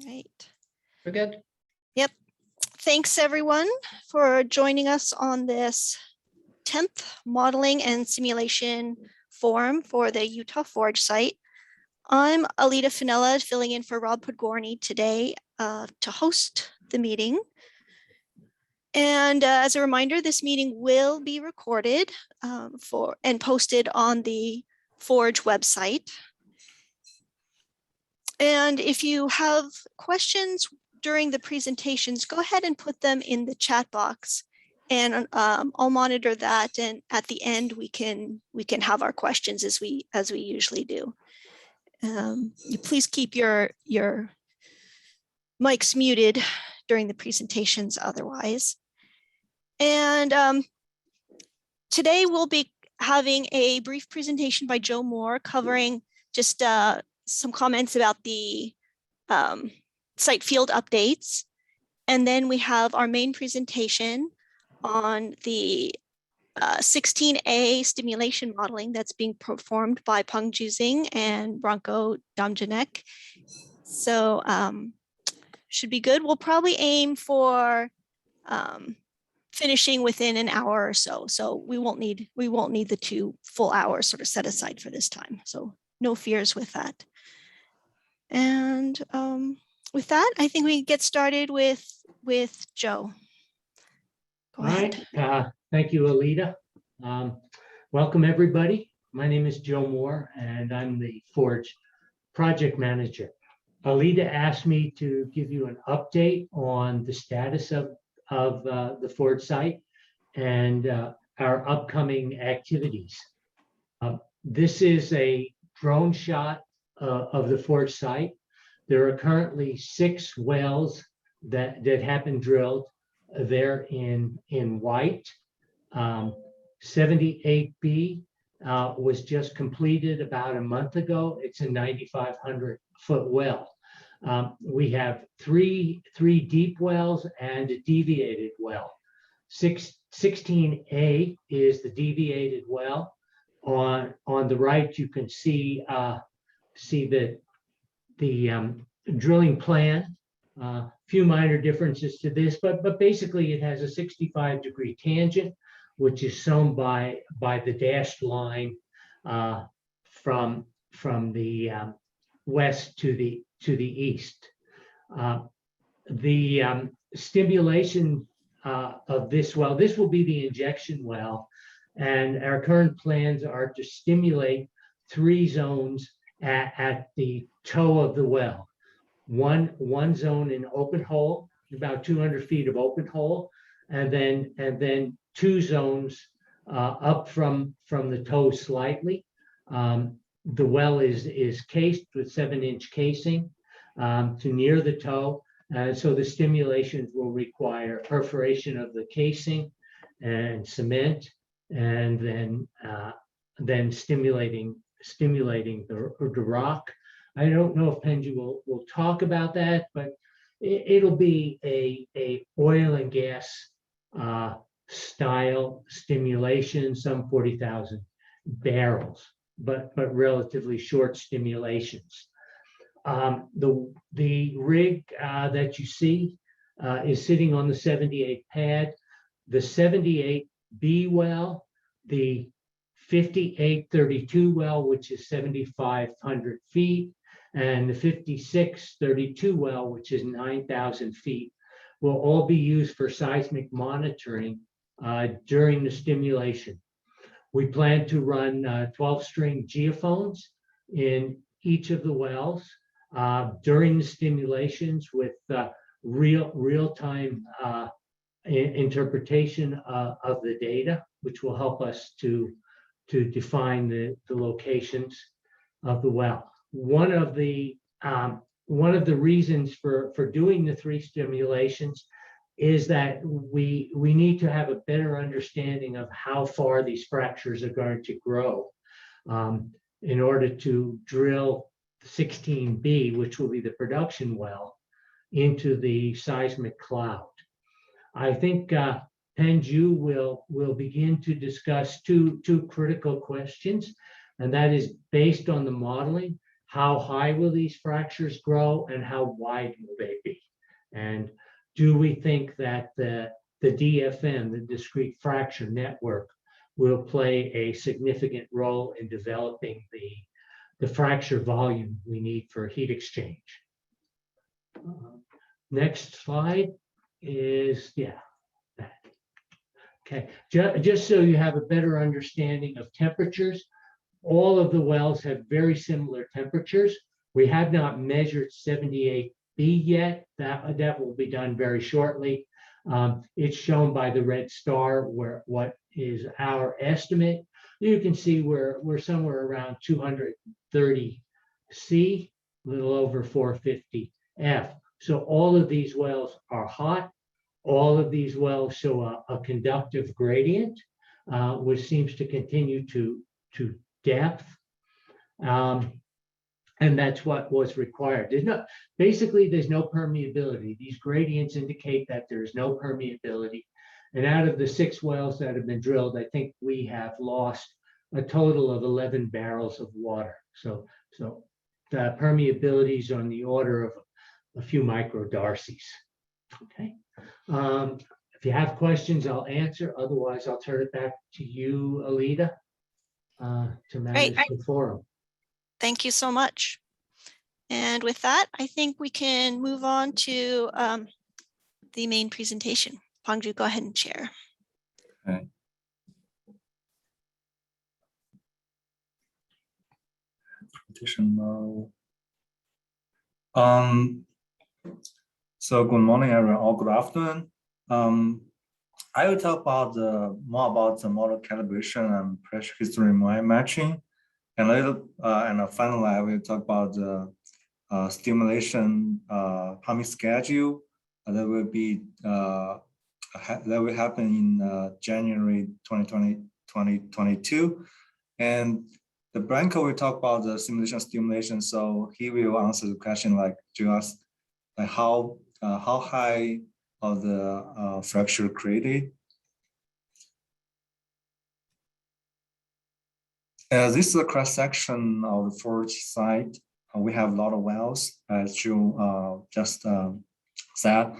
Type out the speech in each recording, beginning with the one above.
Right. We're good. Yep. Thanks everyone for joining us on this 10th modeling and simulation forum for the Utah Forge site. I'm Aleta Finnila, filling in for Rob Podgorny today to host the meeting. And as a reminder, this meeting will be recorded and posted on the Forge website. And if you have questions during the presentations, go ahead and put them in the chat box, and I'll monitor that. And at the end, we can have our questions as we usually do. Please keep your mics muted during the presentations otherwise. And today we'll be having a brief presentation by Joe Moore covering just some comments about the site field updates. And then we have our main presentation on the 16A stimulation modeling that's being performed by Pengju Xing and Branko Damjanac. So should be good. We'll probably aim for finishing within an hour or so. So we won't need the 2 full hours sort of set aside for this time. So no fears with that. And with that, I think we get started with Joe. Go ahead. Right. Thank you, Aleta. Welcome, everybody. My name is Joe Moore, and I'm the Forge project manager. Aleta asked me to give you an update on the status of the Forge site and our upcoming activities. This is a drone shot of the Forge site. There are currently 6 wells that have been drilled. They're in white. 78B was just completed about a month ago. It's a 9,500-foot well. We have three deep wells and a deviated well. 16A is the deviated well. On the right, you can see the drilling plan. Few minor differences to this, but basically it has a 65-degree tangent, which is shown by the dashed line from the west to the east. The stimulation of this well, this will be the injection well, and our current plans are to stimulate 3 zones at the toe of the well. One zone in open hole, about 200 feet of open hole, and then 2 zones up from the toe slightly. The well is cased with 7-inch casing to near the toe, so the stimulations will require perforation of the casing and cement, and then stimulating the rock. I don't know if Pengju will talk about that, but it'll be a oil and gas style stimulation, some 40,000 barrels, but relatively short stimulations. The rig that you see is sitting on the 78 pad. The 78B well, the 5832 well, which is 7,500 feet, and the 5632 well, which is 9,000 feet, will all be used for seismic monitoring during the stimulation. We plan to run 12-string geophones in each of the wells during the stimulations with real-time interpretation of the data, which will help us to define the locations of the well. One of the reasons for doing the 3 stimulations is that we need to have a better understanding of how far these fractures are going to grow in order to drill 16B, which will be the production well, into the seismic cloud. I think Pengju will begin to discuss two critical questions, and that is, based on the modeling, how high will these fractures grow and how wide will they be? And do we think that the DFN, the discrete fracture network, will play a significant role in developing the fracture volume we need for heat exchange? Next slide is, yeah, that. Okay, just so you have a better understanding of temperatures, all of the wells have very similar temperatures. We have not measured 78B yet. That will be done very shortly. It's shown by the red star where what is our estimate. You can see we're somewhere around 230C, a little over 450F. So all of these wells are hot. All of these wells show a conductive gradient, which seems to continue to depth. And that's what was required. Basically, there's no permeability. These gradients indicate that there's no permeability. And out of the 6 wells that have been drilled, I think we have lost a total of 11 barrels of water. So the permeability is on the order of a few microdarcies. Okay. If you have questions, I'll answer. Otherwise, I'll turn it back to you, Aleta, to manage the forum. Thank you so much. And with that, I think we can move on to the main presentation. Pengju, go ahead and share. Okay. Presentation now. So good morning, everyone, or good afternoon. I will talk about more about the model calibration and pressure history matching, and finally I will talk about the stimulation pumping schedule that will be that will happen in January 2022, and the Branko will talk about the simulation stimulation. So he will answer the question like just like how high of the fracture created. This is a cross section of the forge site. We have a lot of wells, as you just said,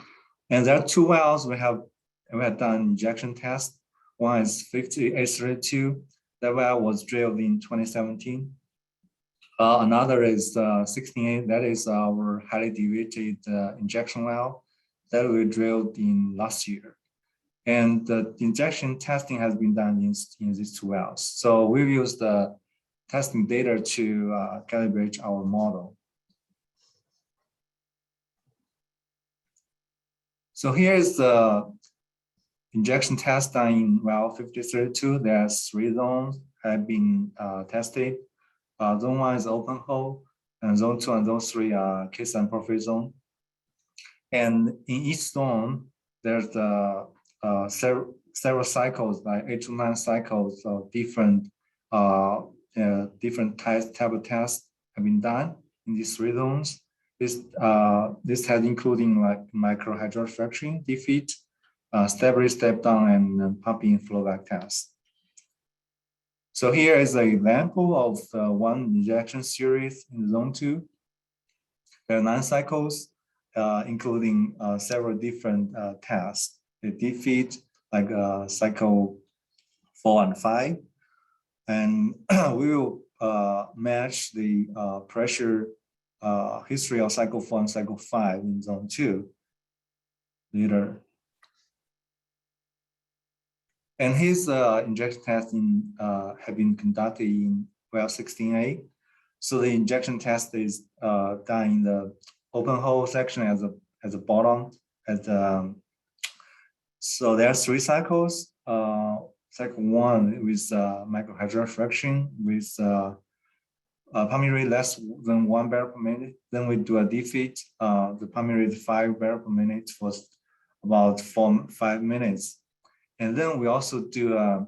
and there are 2 wells we have done injection test. One is 5832. That well was drilled in 2017. Another is 168. That is our highly deviated injection well that we drilled in last year. And the injection testing has been done in these 2 wells. So we use the testing data to calibrate our model. So here is the injection test done in well 5032. There's 3 zones have been tested. Zone 1 is open hole, and zone 2 and zone 3 are kiss and porphyry zone. And in each zone, there's several cycles, like 8 to 9 cycles of different type of tests have been done in these 3 zones. This has including like microhydraulic fracturing, defeat, stability step down, and pumping flowback test. So here is an example of one injection series in zone 2. There are 9 cycles, including several different tests. The defeat, like cycle 4 and 5, and we will match the pressure history of cycle 4 and cycle 5 in zone 2 later. And his injection testing have been conducted in well 16A. So the injection test is done in the open hole section at the bottom. So there are 3 cycles. Cycle 1 with microhydraulic fracturing with pumping rate less than 1 barrel per minute. Then we do a defeat. The pumping rate 5 barrel per minute for about 5 minutes. And then we also do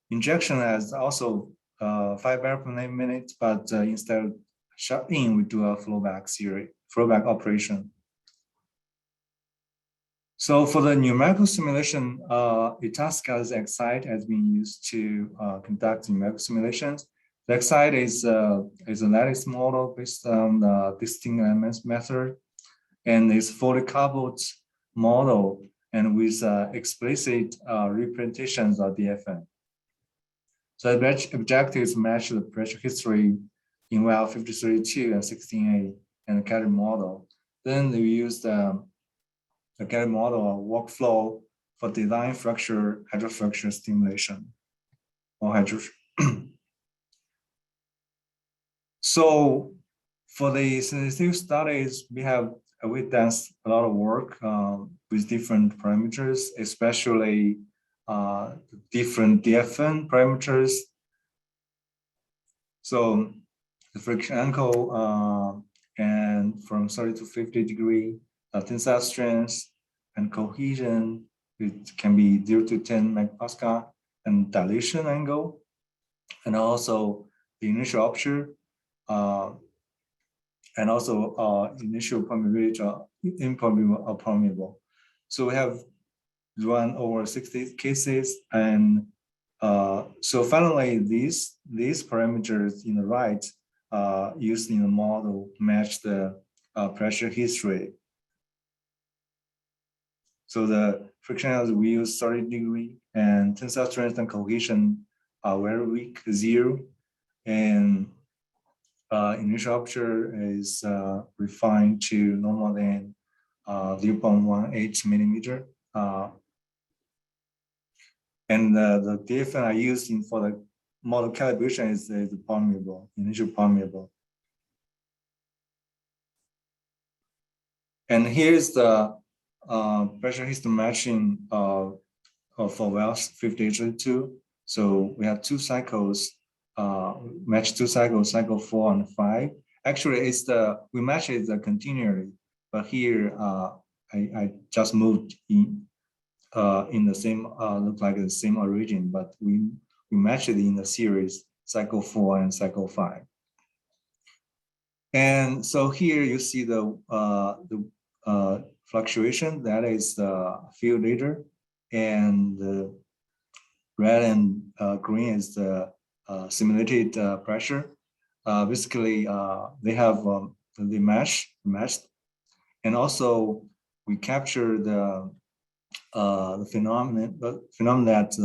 injection as also 5 barrel per minute, but instead of shut in, we do a flowback operation. So for the numerical simulation, Itasca's Xite has been used to conduct numerical simulations. Next side is a lattice model based on the distinct elements method, and it's fully coupled model and with explicit representations of DFN. So the objectives match the pressure history in well 53.2 and 16A and the Kelly model. Then we use the Kelly model workflow for design fracture, hydrofracture stimulation or hydrofracture. So for the sensitive studies, we've done a lot of work with different parameters, especially different DFN parameters. So the friction angle and from 30 to 50 degree, tensile strength and cohesion, it can be 0 to 10 megapascal, and dilation angle, and also the initial aperture, and also initial permeability, impermeable or permeable. So we have run over 60 cases, and so finally these parameters in the right used in the model match the pressure history. So the friction we use 30 degree, and tensile strength and cohesion are very weak, 0, and initial aperture is refined to no more than 0.18 millimeter. And the DFN I used for the model calibration is the permeable, initial permeable. And here's the pressure history matching for wells 50H2. So we have 2 cycles, match 2 cycles, cycle 4 and 5. Actually, it's we match it continually, but here I just moved in the same look like the same origin, but we match it in the series cycle 4 and cycle 5. And so here you see the fluctuation, that is the field data, and the red and green is the simulated pressure. Basically, they have they matched, and also we capture the phenomenon that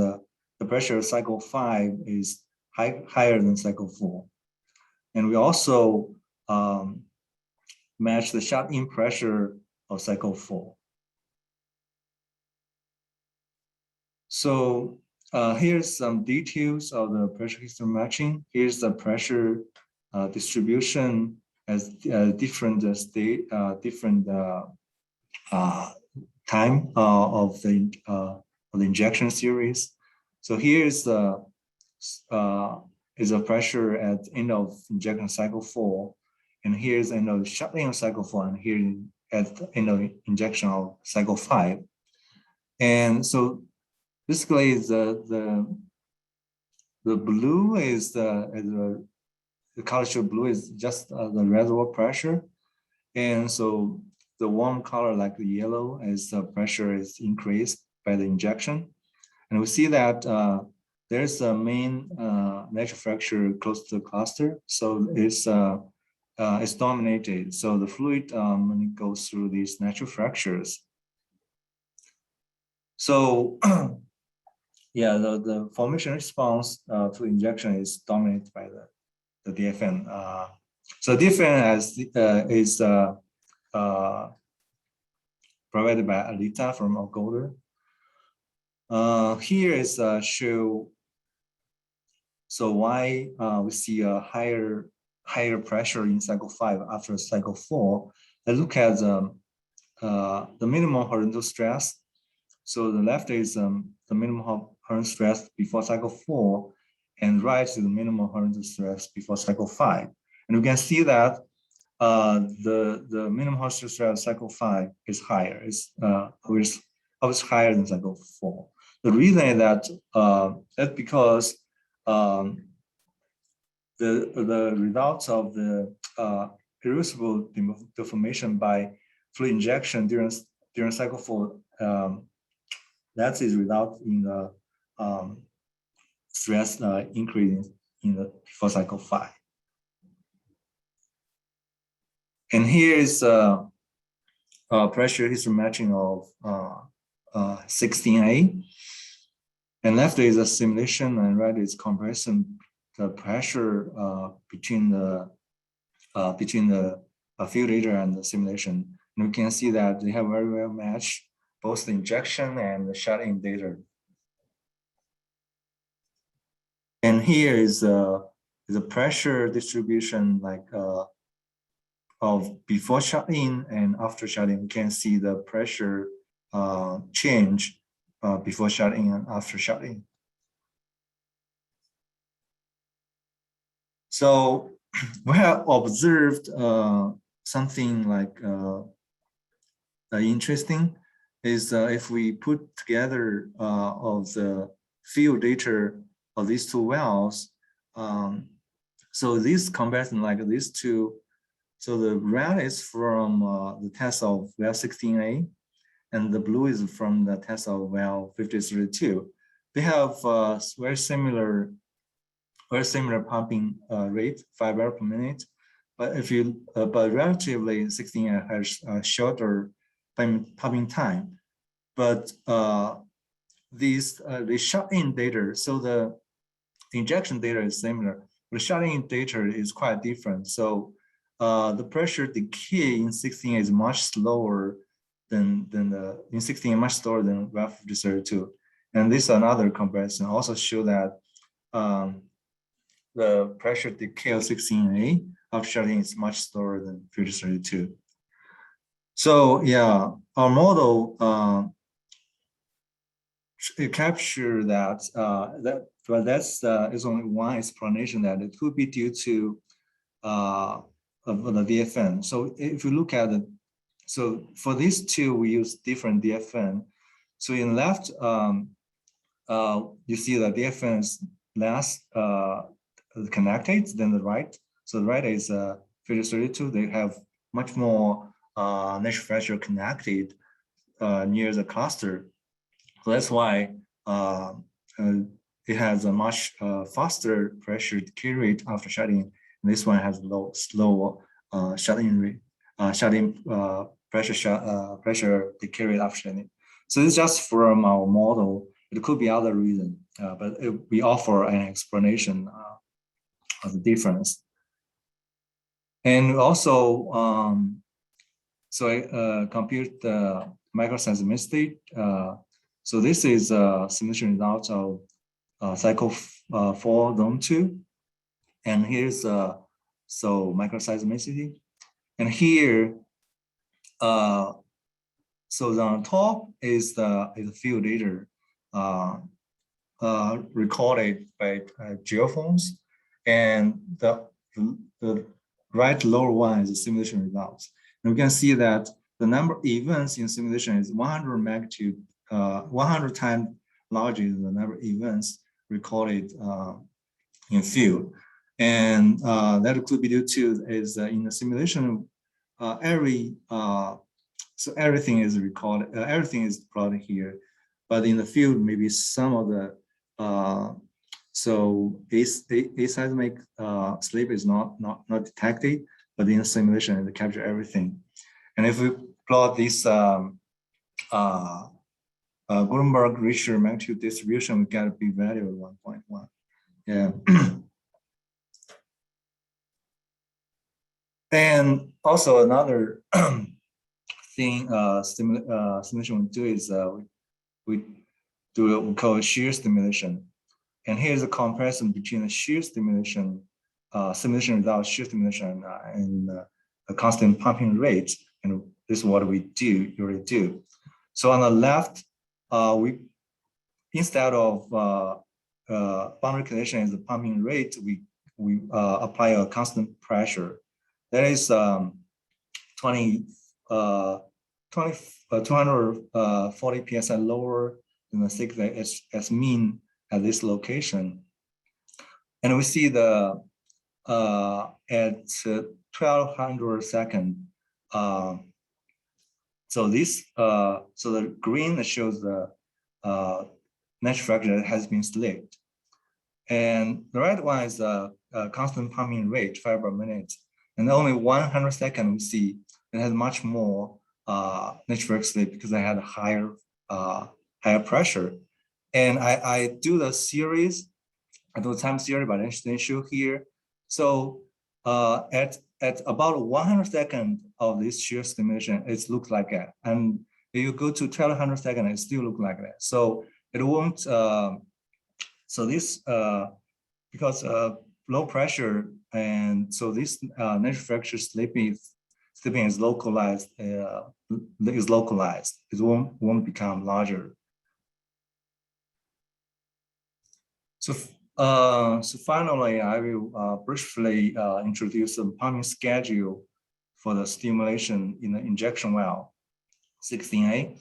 the pressure of cycle 5 is higher than cycle 4, and we also match the shut-in pressure of cycle 4. So here's some details of the pressure history matching. Here's the pressure distribution as different state, different time of the injection series. So here is the pressure at the end of injection cycle 4, and here's the end of shut-in of cycle 4, and here at the end of injection of cycle 5. And so basically the blue is the color shade blue is just the reservoir pressure, and so the warm color like the yellow as the pressure is increased by the injection. And we see that there's a main natural fracture close to the cluster, so it's dominated. So the fluid when it goes through these natural fractures. So yeah, the formation response to injection is dominated by the DFN. So DFN is provided by Aleta from Golder. Here is show. So why we see a higher pressure in cycle 5 after cycle 4? Let's look at the minimum horizontal stress. So the left is the minimum horizontal stress before cycle 4, and right is the minimum horizontal stress before cycle 5. And we can see that the minimum horizontal stress cycle 5 is higher. It's always higher than cycle 4. The reason is that that's because the results of the irreversible deformation by fluid injection during cycle 4, that is result in the stress increasing before cycle 5. And here is pressure history matching of 16A. And left is a simulation, and right is comparison the pressure between the field data and the simulation. And we can see that they have very well matched both the injection and the shut-in data. And here is a pressure distribution like of before shut-in and after shut-in. We can see the pressure change before shut-in and after shut-in. So we have observed something like interesting is if we put together of the field data of these two wells. So this comparison like these two, so the red is from the test of well 16A, and the blue is from the test of well 5032. They have very similar pumping rate, 5 barrels per minute. But if you, but relatively 16A has a shorter pumping time. But these the shut-in data, so the injection data is similar. The shut-in data is quite different. So the pressure decay in 16A is much slower than the in 16A much slower than well 5032. And this another comparison also show that the pressure decay of 16A after shut-in is much slower than 5032. So yeah, our model it capture that but that's is only one explanation that it could be due to the DFN. So if you look at it, so for these two we use different DFN. So in left you see that DFN is less connected than the right. So the right is 5032. They have much more natural pressure connected near the cluster. So that's why it has a much faster pressure decay rate after shut-in. This one has slow shut-in rate, pressure decay rate after shut-in. So it's just from our model. It could be other reason, but we offer an explanation of the difference. And also, so I compute the microseismicity. So this is a simulation result of cycle 4 zone 2. And here's so microseismicity. And here, so on top is the field data recorded by geophones, and the right lower one is the simulation results. And we can see that the number of events in simulation is 100 magnitude, 100 times larger than the number of events recorded in field. And that could be due to is in the simulation, so everything is recorded, everything is plotted here, but in the field, maybe some of the so aseismic slip is not detected, but in the simulation it capture everything. And if we plot this Gutenberg Richter magnitude distribution, we get a p value of 1.1. Yeah. And also another thing simulation we do is we do what we call shear stimulation. And here's a comparison between the shear stimulation, simulation without shear stimulation and a constant pumping rate. And this is what we usually do. So on the left, we instead of boundary condition as the pumping rate, we apply a constant pressure. That is 240 psi lower than the sigma as mean at this location. And we see the at 1200 second. So this so the green shows the natural fracture that has been slipped. And the red one is a constant pumping rate, 5 per minute. And only 100 seconds we see it has much more natural slip because I had a higher pressure. And I do the series, I do the time series, but I didn't show here. So at about 100 seconds of this shear stimulation, it looks like that. And if you go to 1200 seconds, it still looks like that. So it won't, so this, because low pressure, and so this natural fracture slipping is localized. It won't become larger. So finally, I will briefly introduce a pumping schedule for the stimulation in the injection well 16A.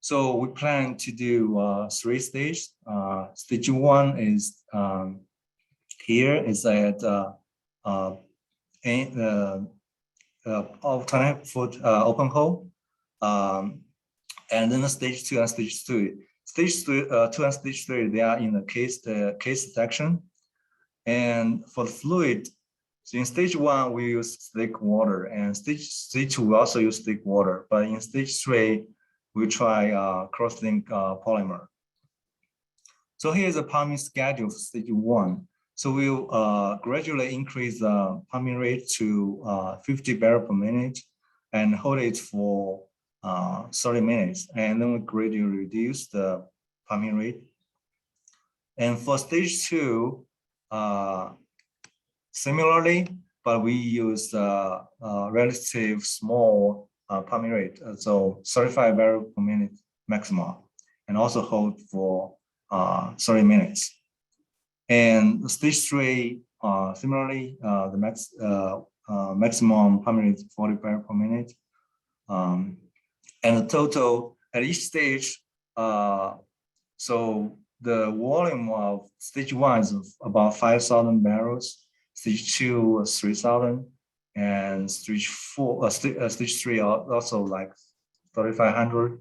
So we plan to do 3 stages. Stage 1 is here is at 20-foot open hole, and then the stage 2 and stage 3. Stage 2 and stage 3, they are in the case section. And for the fluid, so in stage 1 we use slick water, and stage 2 we also use slick water. But in stage 3 we try cross-link polymer. So here's a pumping schedule for stage 1. So we'll gradually increase the pumping rate to 50 barrels per minute and hold it for 30 minutes. And then we gradually reduce the pumping rate. And for stage 2, similarly, but we use relative small pumping rate. So 35 barrels per minute maximum, and also hold for 30 minutes. And stage 3, similarly, the maximum pumping rate is 40 barrels per minute. And the total at each stage, so the volume of stage 1 is about 5,000 barrels, stage 2 3,000, and stage 3 also like 3,500.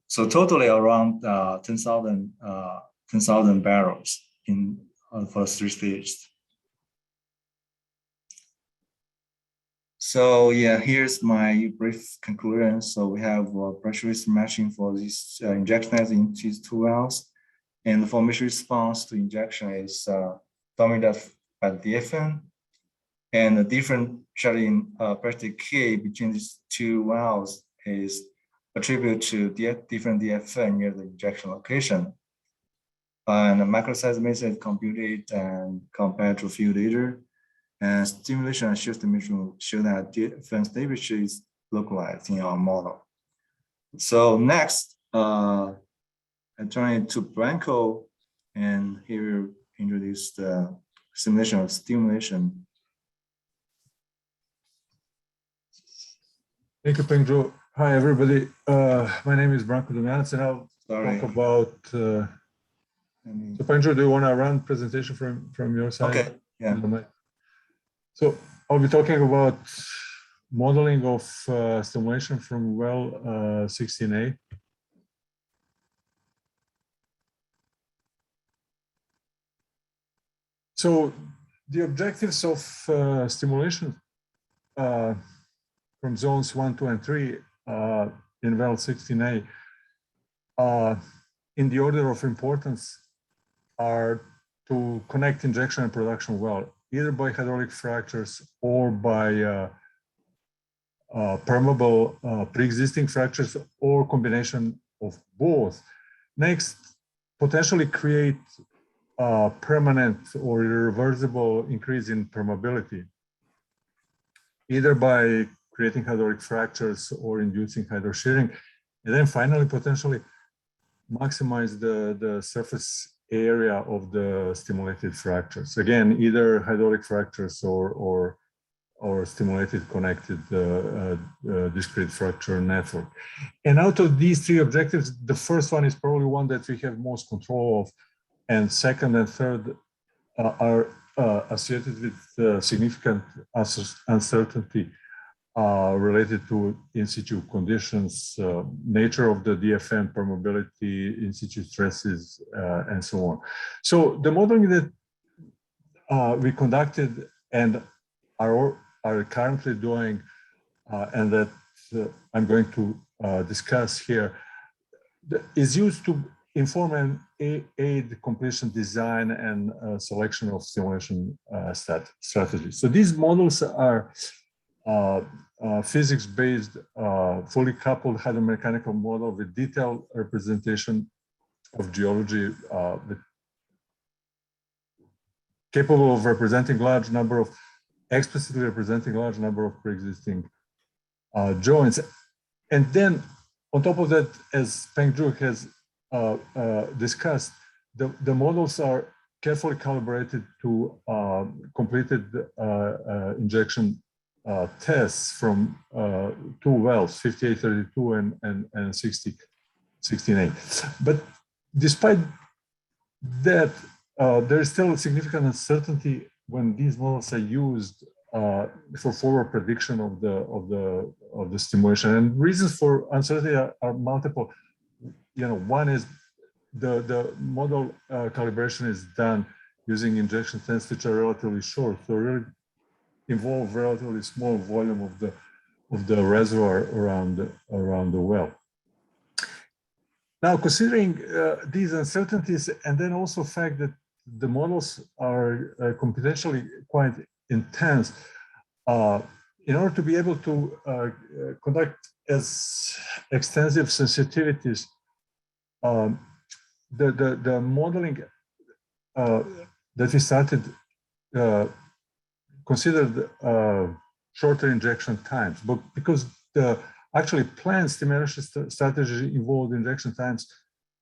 So totally around 10,000 barrels in for 3 stages. So yeah, here's my brief conclusion. So we have pressure matching for these injection heads in these 2 wells, and the formation response to injection is dominated by the DFN, and the different shedding pressure K between these 2 wells is attributed to different DFN near the injection location. And the microseismicity is computed and compared to field data. And stimulation and shear stimulation show that DFN stability is localized in our model. So next, I turn it to Branko, and he will introduce the simulation of stimulation. Thank you, Pengju. Hi, everybody. My name is Branko Damjanac, and I'll talk about. So, Pengju, do you want to run presentation from your side? Okay. Yeah. So I'll be talking about modeling of stimulation from well 16A. So the objectives of stimulation from zones 1, 2, and 3 in well 16A in the order of importance are to connect injection and production well, either by hydraulic fractures or by permeable pre-existing fractures, or combination of both. Next, potentially create a permanent or irreversible increase in permeability, either by creating hydraulic fractures or inducing hydroshearing. And then finally, potentially maximize the surface area of the stimulated fractures. Again, either hydraulic fractures or stimulated connected discrete fracture network. And out of these 3 objectives, the first one is probably one that we have most control of, and second and third are associated with significant uncertainty. related to in situ conditions, nature of the DFN, permeability, in situ stresses, and so on. So the modeling that we conducted and are currently doing, and that I'm going to discuss here, is used to inform and aid completion design and selection of simulation strategies. So these models are physics-based, fully coupled hydromechanical model with detailed representation of geology, capable of representing large number of, explicitly representing large number of pre-existing joints. And then on top of that, as Pengju has discussed, the models are carefully calibrated to completed injection tests from two wells, 5832 and 6016A. But despite that, there is still a significant uncertainty when these models are used for forward prediction of the stimulation. And reasons for uncertainty are multiple. One is the model calibration is done using injection tests which are relatively short, so really involve relatively small volume of the reservoir around the well. Now, considering these uncertainties, and then also the fact that the models are computationally quite intense, in order to be able to conduct as extensive sensitivities, the modeling that we started considered shorter injection times, but because the actually planned stimulation strategy involved injection times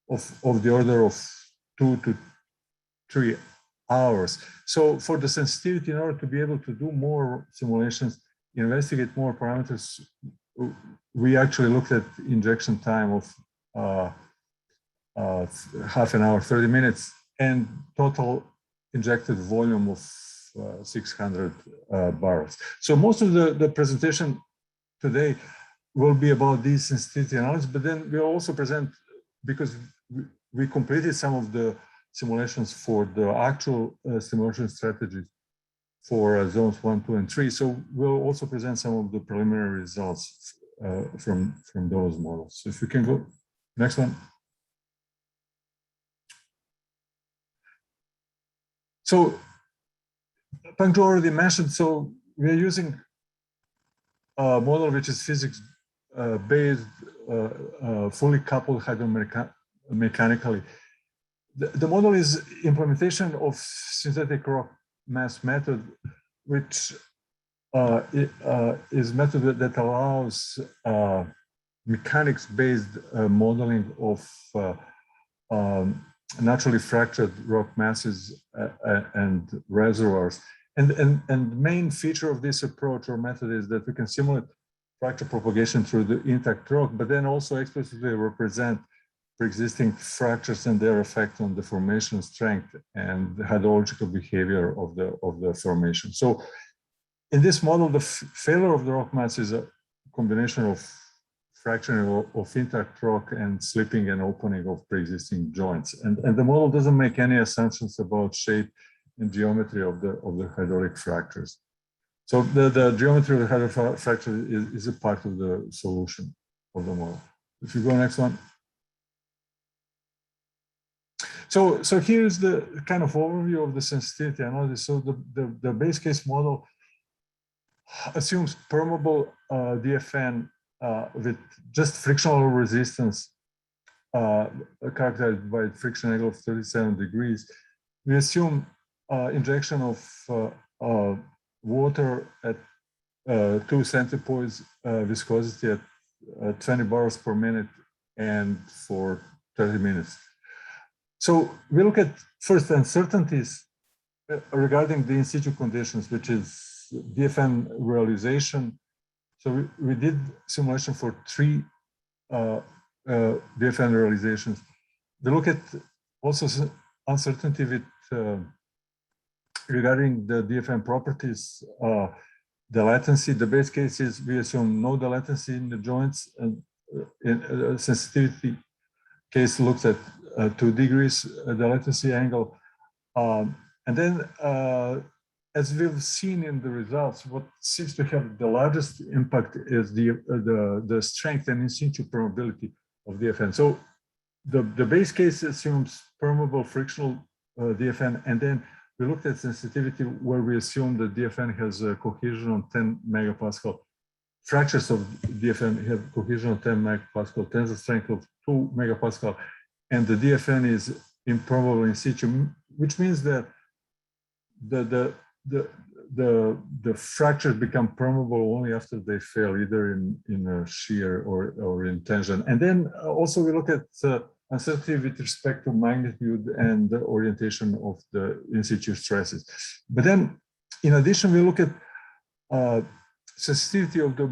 of the order of 2 to 3 hours. So for the sensitivity, in order to be able to do more simulations, investigate more parameters, we actually looked at injection time of half an hour, 30 minutes, and total injected volume of 600 barrels. So most of the presentation today will be about these sensitivity analysis, but then we'll also present, because we completed some of the simulations for the actual stimulation strategies for zones 1, 2, and 3. So we'll also present some of the preliminary results from those models. So if you can go, next one. So Pengju already mentioned, so we are using a model which is physics based, fully coupled hydromechanically. The model is implementation of synthetic rock mass method, which is method that allows mechanics-based modeling of naturally fractured rock masses and reservoirs. And main feature of this approach or method is that we can simulate fracture propagation through the intact rock, but then also explicitly represent pre-existing fractures and their effect on the formation strength and hydrological behavior of the formation. So in this model, the failure of the rock mass is a combination of fracturing of intact rock and slipping and opening of pre-existing joints. And the model doesn't make any assumptions about shape and geometry of the hydraulic fractures. So the geometry of the hydraulic fracture is a part of the solution of the model. If you go next one. So here's the kind of overview of the sensitivity analysis. So the base case model assumes permeable DFN with just frictional resistance characterized by friction angle of 37 degrees. We assume injection of water at 2 centipoise viscosity at 20 barrels per minute and for 30 minutes. So we look at first uncertainties regarding the in situ conditions, which is DFN realization. So we did simulation for 3 DFN realizations. We look at also uncertainty with regarding the DFN properties, the latency. The base case is we assume no latency in the joints, and in sensitivity case looks at 2 degrees the latency angle. And then, as we've seen in the results, what seems to have the largest impact is the strength and in situ permeability of DFN. So the base case assumes permeable frictional DFN, and then we looked at sensitivity where we assume that DFN has a cohesion on 10 megapascal. Fractures of DFN have cohesion of 10 megapascal, tensile strength of 2 megapascal, and the DFN is impermeable in situ, which means that the fractures become permeable only after they fail, either in a shear or in tension. And then also we look at uncertainty with respect to magnitude and the orientation of the in situ stresses. But then, in addition, we look at sensitivity of the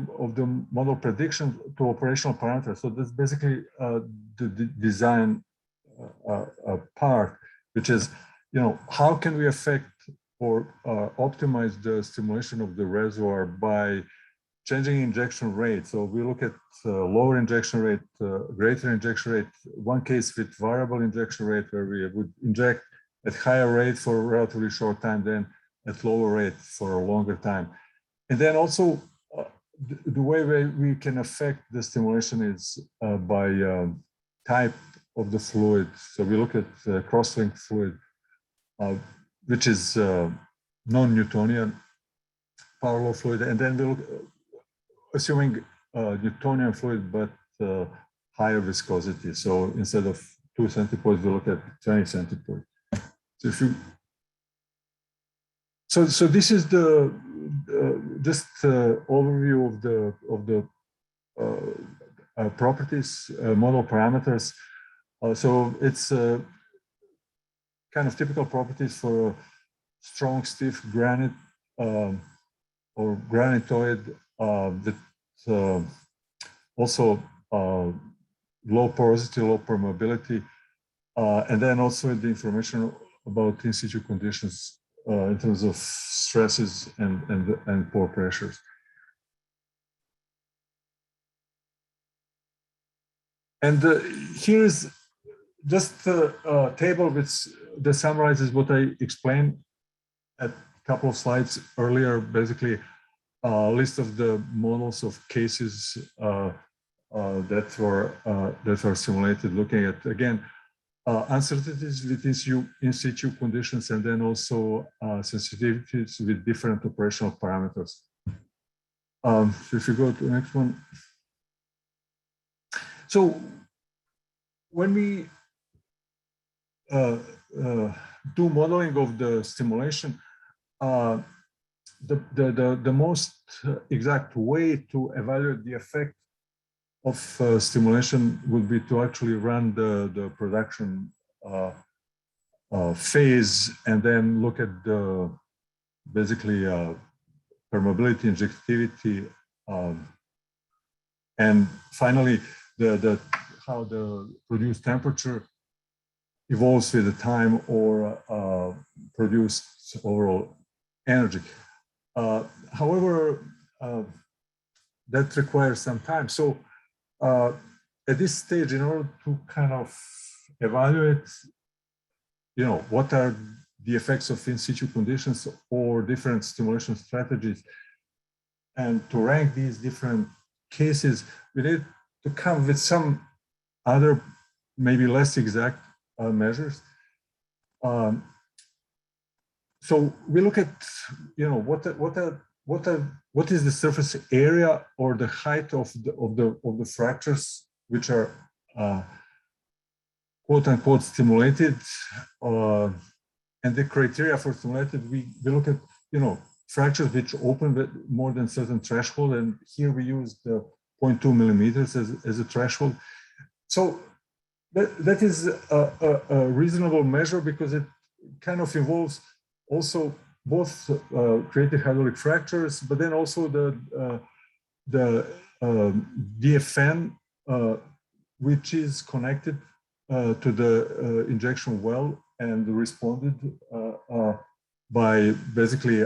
model prediction to operational parameters. So that's basically the design part, which is, how can we affect or optimize the stimulation of the reservoir by changing injection rate. So we look at lower injection rate, greater injection rate. One case with variable injection rate where we would inject at higher rate for a relatively short time, then at lower rate for a longer time. And then also the way we can affect the stimulation is by type of the fluid. So we look at cross-linked fluid, which is non-Newtonian parallel fluid, and then we look assuming Newtonian fluid but higher viscosity. So instead of 2 centipoids, we look at 20 centipoids. So if you, so this is the just overview of the properties, model parameters. So it's kind of typical properties for strong, stiff granite or granitoid that also low porosity, low permeability, and then also the information about in situ conditions in terms of stresses and pore pressures. And here is just a table that summarizes what I explained at a couple of slides earlier. Basically, a list of the models of cases that were simulated, looking at, again, uncertainties with in situ conditions, and then also sensitivities with different operational parameters. So if you go to the next one. So when we do modeling of the stimulation, the most exact way to evaluate the effect of stimulation would be to actually run the production phase and then look at the basically permeability, injectivity, and finally how the produced temperature evolves with the time or produced overall energy. However, that requires some time. So at this stage, in order to kind of evaluate, what are the effects of in situ conditions or different stimulation strategies, and to rank these different cases, we need to come with some other, maybe less exact measures. So we look at, what is the surface area or the height of the fractures which are quote unquote stimulated, and the criteria for stimulated. We look at fractures which open with more than certain threshold, and here we use the 0.2 millimeters as a threshold. So that is a reasonable measure because it kind of involves also both creative hydraulic fractures, but then also the DFN, which is connected to the injection well and responded by basically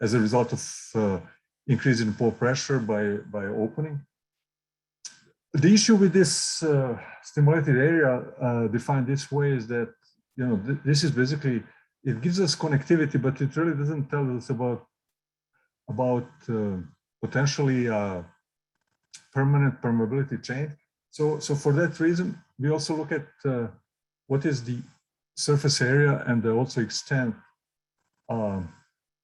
as a result of increase in pore pressure by opening. The issue with this stimulated area defined this way is that, this is basically, it gives us connectivity, but it really doesn't tell us about potentially permanent permeability change. So for that reason, we also look at what is the surface area and also extent.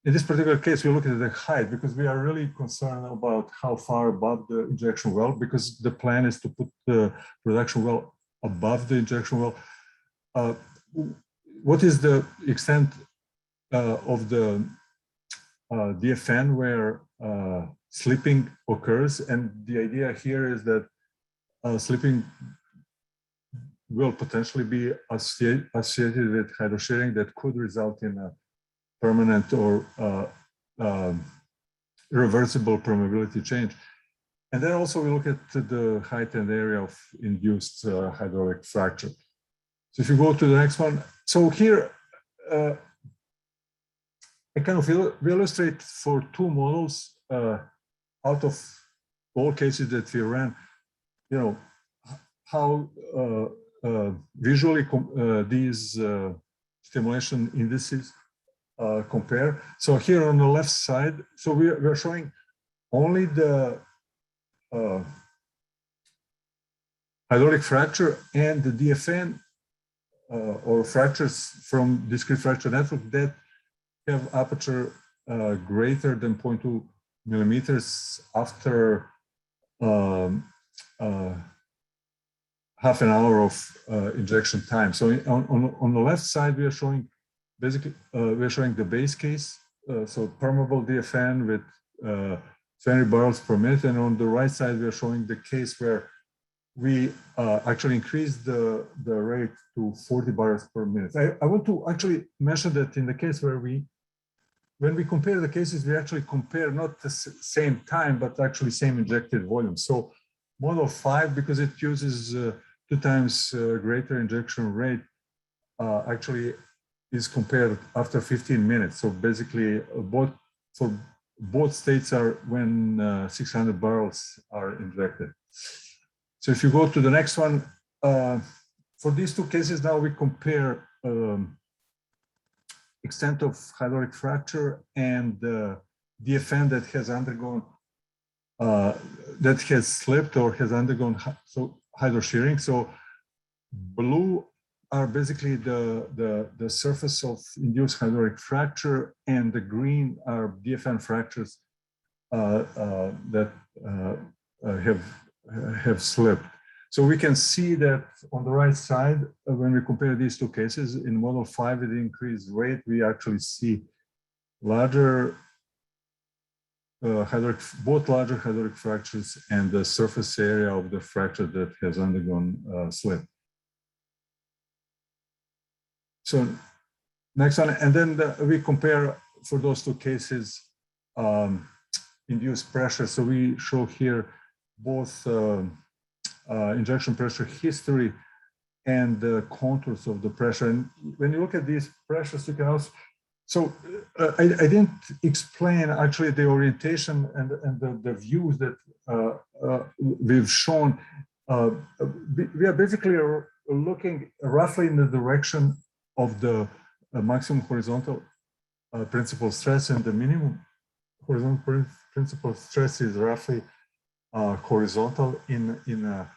In this particular case, we look at the height because we are really concerned about how far above the injection well, because the plan is to put the production well above the injection well. What is the extent of the DFN where slipping occurs? And the idea here is that slipping will potentially be associated with hydroshearing that could result in a permanent or irreversible permeability change. And then also we look at the height and area of induced hydraulic fracture. So if you go to the next one, so here I kind of illustrate for two models out of all cases that we ran, how visually these stimulation indices compare. So here on the left side, so we're showing only the hydraulic fracture and the DFN or fractures from discrete fracture network that have aperture greater than 0.2 millimeters after half an hour of injection time. So on the left side, we are showing basically we're showing the base case, so permeable DFN with 20 barrels per minute, and on the right side we are showing the case where we actually increased the rate to 40 barrels per minute. I want to actually mention that in the case where when we compare the cases, we actually compare not the same time, but actually same injected volume. So model 5, because it uses 2 times greater injection rate, actually is compared after 15 minutes. So basically both states are when 600 barrels are injected. So if you go to the next one, for these two cases now we compare extent of hydraulic fracture and DFN that has undergone, that has slipped or has undergone hydroshearing. So blue are basically the surface of induced hydraulic fracture, and the green are DFN fractures that have slipped. So we can see that on the right side, when we compare these two cases, in model 5 with the increased rate, we actually see larger both larger hydraulic fractures and the surface area of the fracture that has undergone slip. So next one, and then we compare for those two cases induced pressure. So we show here both injection pressure history and the contours of the pressure. And when you look at these pressures, you can also, so I didn't explain actually the orientation and the views that we've shown. We are basically looking roughly in the direction of the maximum horizontal principal stress, and the minimum horizontal principal stress is roughly horizontal in a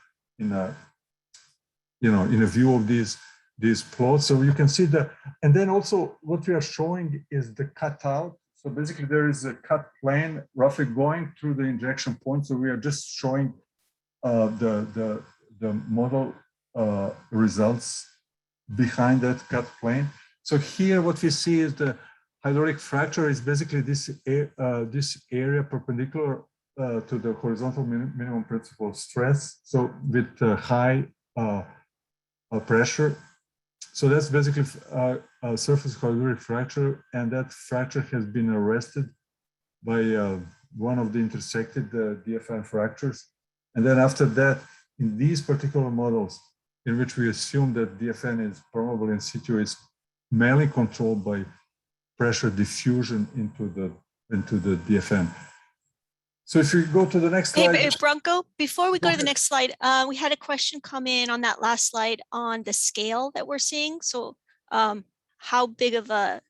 view of these plots. So you can see that, and then also what we are showing is the cutout. So basically there is a cut plane roughly going through the injection point. So we are just showing the model results behind that cut plane. So here what we see is the hydraulic fracture is basically this area perpendicular to the horizontal minimum principal stress. So with high pressure. So that's basically a surface hydraulic fracture, and that fracture has been arrested by one of the intersected DFN fractures. And then after that, in these particular models, in which we assume that DFN is permeable in situ, is mainly controlled by pressure diffusion into the DFN. So if you go to the next Hey, slide. Branko, before we go to the Okay. next slide, we had a question come in on that last slide on the scale that we're seeing. So how big of a,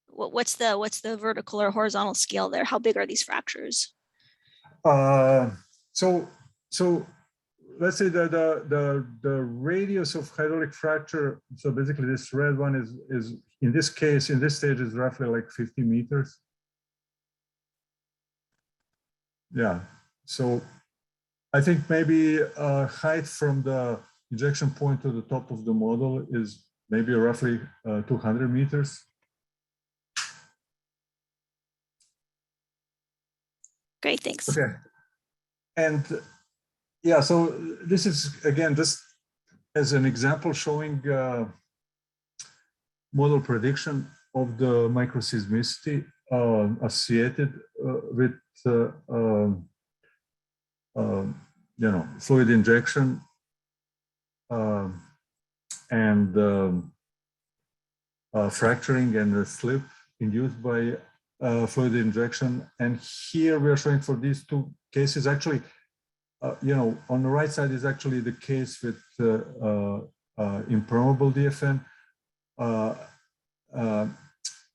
what's the vertical or horizontal scale there? How big are these fractures? So let's say the radius of hydraulic fracture. So basically, this red one is in this case, in this stage, is roughly like 50 meters. Yeah. So I think maybe height from the injection point to the top of the model is maybe roughly 200 meters. Great, thanks. Okay. And yeah, so this is again just as an example showing model prediction of the microseismicity associated with fluid injection and fracturing and the slip induced by fluid injection. And here we are showing for these two cases actually. On the right side is actually the case with impermeable DFN,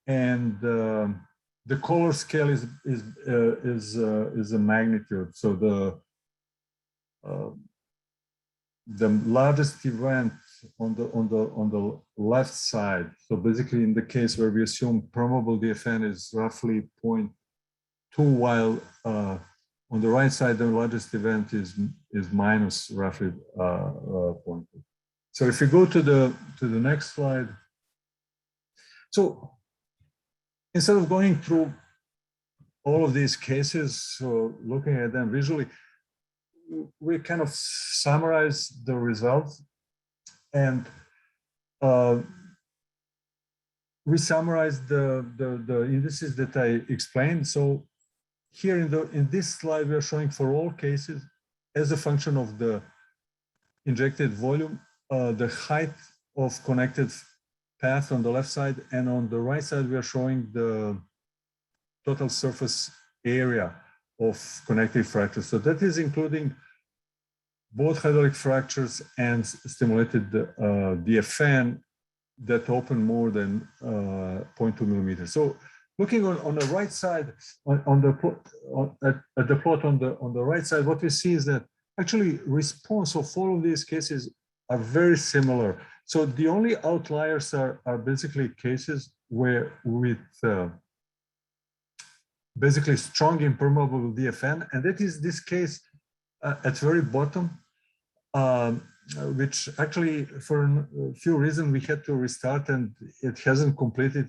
and the color scale is a magnitude. So the largest event on the left side. So basically, in the case where we assume permeable DFN is roughly 0.2, while on the right side, the largest event is minus roughly 0.2. So if you go to the next slide, so instead of going through all of these cases, so looking at them visually, we kind of summarize the results, and we summarize the indices that I explained. So here in this slide, we are showing for all cases as a function of the injected volume, the height of connected path on the left side, and on the right side, we are showing the total surface area of connective fractures. So that is including both hydraulic fractures and stimulated DFN that open more than 0.2 millimeters. So looking on the right side, at the plot on the right side, what we see is that actually response of all of these cases are very similar. So the only outliers are basically cases where with basically strong impermeable DFN, and that is this case at very bottom, which actually for a few reasons we had to restart, and it hasn't completed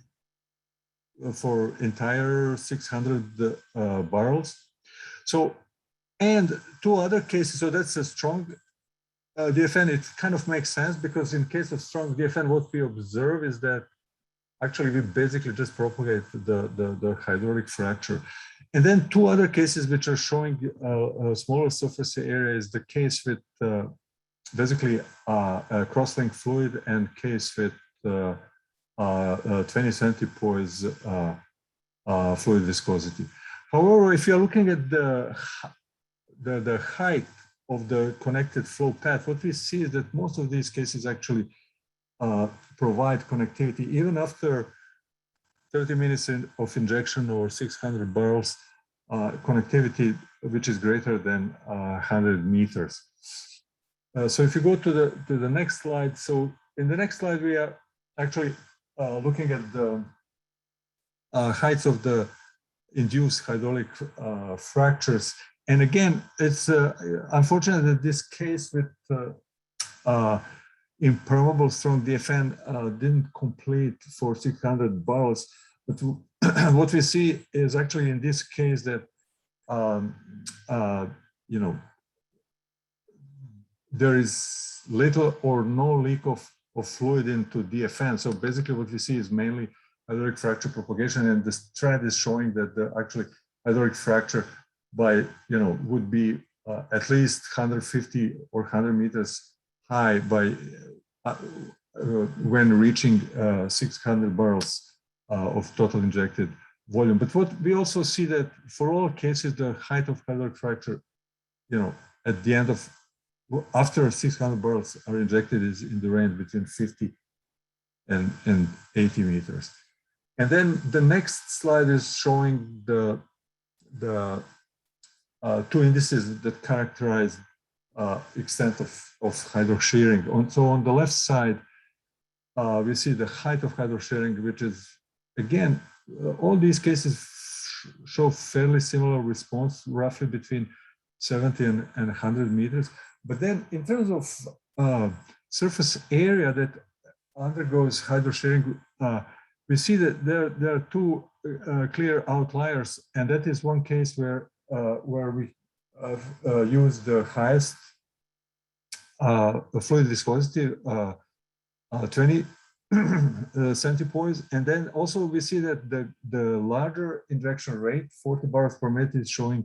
for entire 600 barrels. So, and two other cases, so that's a strong DFN. It kind of makes sense because in case of strong DFN, what we observe is that actually we basically just propagate the hydraulic fracture. And then two other cases which are showing a smaller surface area is the case with basically cross-link fluid and case with 20 centipoise fluid viscosity. However, if you're looking at the height of the connected flow path, what we see is that most of these cases actually provide connectivity even after 30 minutes of injection or 600 barrels connectivity, which is greater than 100 meters. So if you go to the next slide, so in the next slide we are actually looking at the heights of the induced hydraulic fractures. And again, it's unfortunate that this case with impermeable strong DFN didn't complete for 600 barrels. But what we see is actually in this case that there is little or no leak of fluid into DFN. So basically what we see is mainly hydraulic fracture propagation, and this trend is showing that the actually hydraulic fracture by, would be at least 150 or 100 meters high by when reaching 600 barrels of total injected volume. But what we also see that for all cases, the height of hydraulic fracture, at the end of, after 600 barrels are injected is in the range between 50 and 80 meters. And then the next slide is showing the two indices that characterize extent of hydraulic shearing. So on the left side, we see the height of hydraulic shearing, which is, again, all these cases show fairly similar response, roughly between 70 and 100 meters. But then in terms of surface area that undergoes hydraulic shearing, we see that there are two clear outliers, and that is one case where we use the highest fluid viscosity, 20 centipoise, and then also we see that the larger injection rate, 40 bars per minute, is showing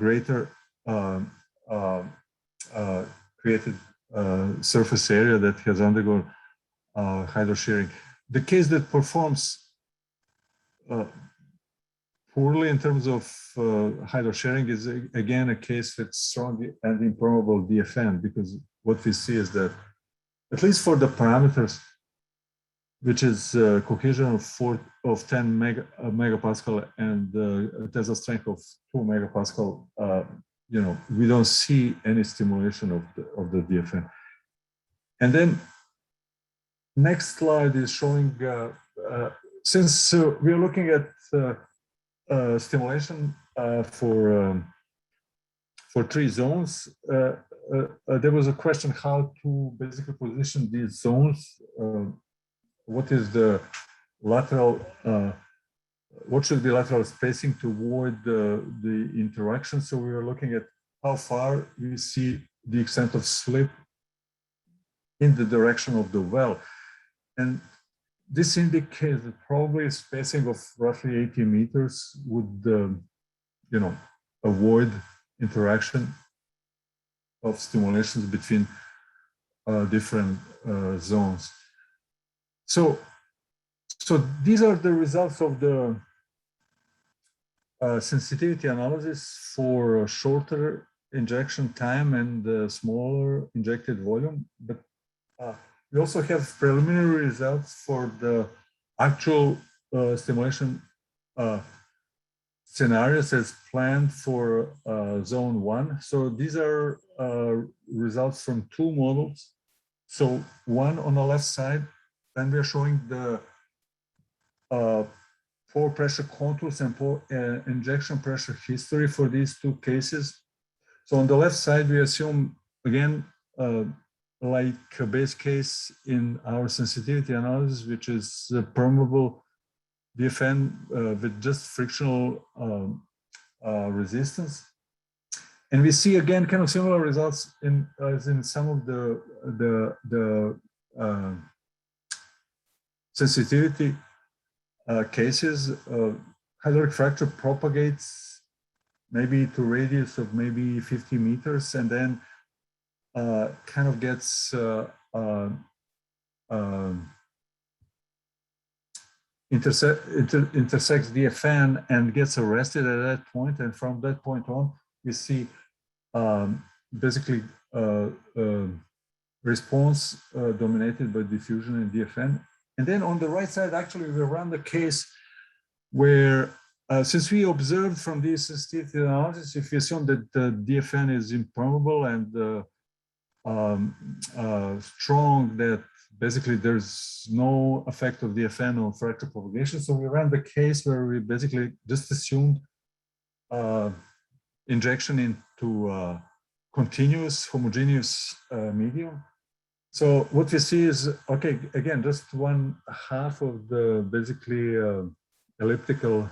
greater created surface area that has undergone hydraulic shearing. The case that performs poorly in terms of hydraulic shearing is again a case with strong and impermeable DFN, because what we see is that at least for the parameters, which is cohesion of 10 megapascal and tensile strength of 2 megapascal, we don't see any stimulation of the DFN. And then next slide is showing, since we are looking at stimulation for 3 zones, there was a question how to basically position these zones. What is the lateral, what should be lateral spacing to avoid the interaction? So we are looking at how far we see the extent of slip in the direction of the well. And this indicates that probably a spacing of roughly 80 meters would, avoid interaction of stimulations between different zones. So these are the results of the sensitivity analysis for shorter injection time and smaller injected volume. But we also have preliminary results for the actual stimulation scenarios as planned for zone 1. So these are results from 2 models. So one on the left side, and we're showing the pore pressure contours and pore injection pressure history for these 2 cases. So on the left side, we assume, again, like a base case in our sensitivity analysis, which is permeable DFN with just frictional resistance. And we see, again, kind of similar results as in some of the sensitivity cases. Hydraulic fracture propagates maybe to radius of maybe 50 meters, and then kind of gets intersects DFN and gets arrested at that point. And from that point on, we see basically response dominated by diffusion and DFN. And then on the right side, actually, we run the case where, since we observed from this sensitivity analysis, if we assume that the DFN is impermeable and strong, that basically there's no effect of DFN on fracture propagation. So we ran the case where we basically just assumed injection into continuous homogeneous medium. So what we see is, okay, again, just 1/2 of the basically elliptical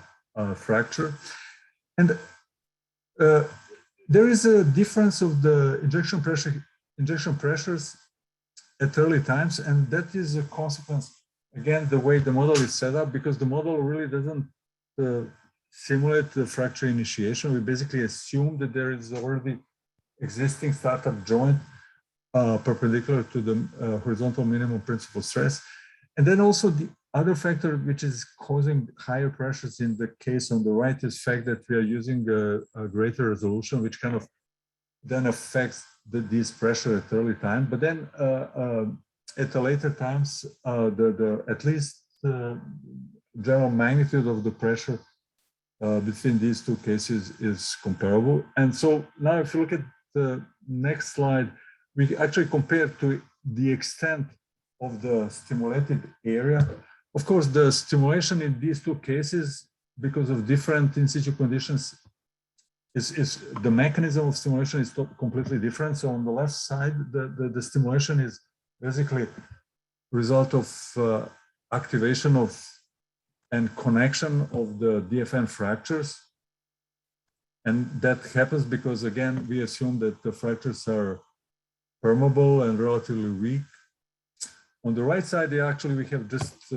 fracture. And there is a difference of the injection pressures at early times, and that is a consequence, again, the way the model is set up, because the model really doesn't simulate the fracture initiation. We basically assume that there is already existing startup joint perpendicular to the horizontal minimum principal stress. And then also other factor which is causing higher pressures in the case on the right is fact that we are using a greater resolution, which kind of then affects this pressure at early time. But then at the later times, at least the general magnitude of the pressure between these two cases is comparable. And so now if you look at the next slide, we actually compare to the extent of the stimulated area. Of course, the stimulation in these two cases, because of different in situ conditions, is the mechanism of stimulation is completely different. So on the left side, the stimulation is basically result of activation of and connection of the DFN fractures. And that happens because, again, we assume that the fractures are permeable and relatively weak. On the right side, we have just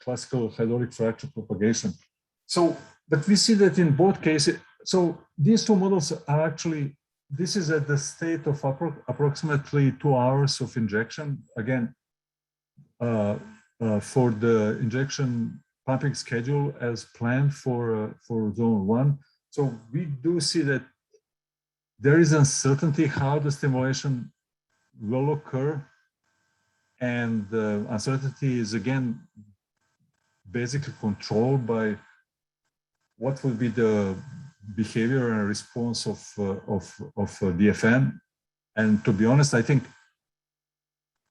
classical hydraulic fracture propagation. So, but we see that in both cases, so these two models are actually, this is at the state of approximately 2 hours of injection. Again, for the injection pumping schedule as planned for zone 1. So we do see that there is uncertainty how the stimulation will occur. And the uncertainty is, again, basically controlled by what will be the behavior and response of DFN. And to be honest, I think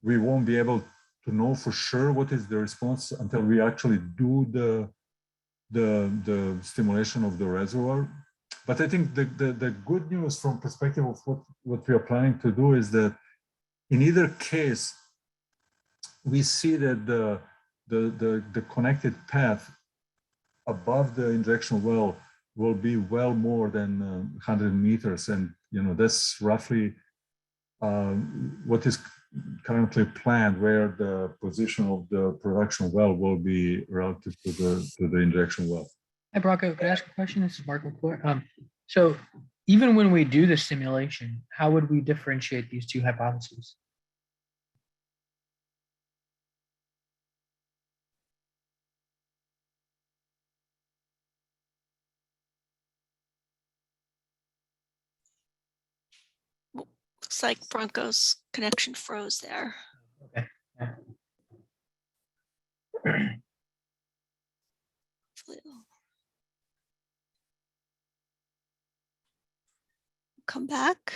we won't be able to know for sure what is the response until we actually do the stimulation of the reservoir. But I think the good news from perspective of what we are planning to do is that in either case, we see that the connected path above the injection well will be well more than 100 meters, and that's roughly what is currently planned, where the position of the production well will be relative to the injection well. Hi, Branko. Could I ask a question? This is Marco. So even when we do the simulation, how would we differentiate these two hypotheses? Looks like Branko's connection froze there. Okay. Yeah. Come back.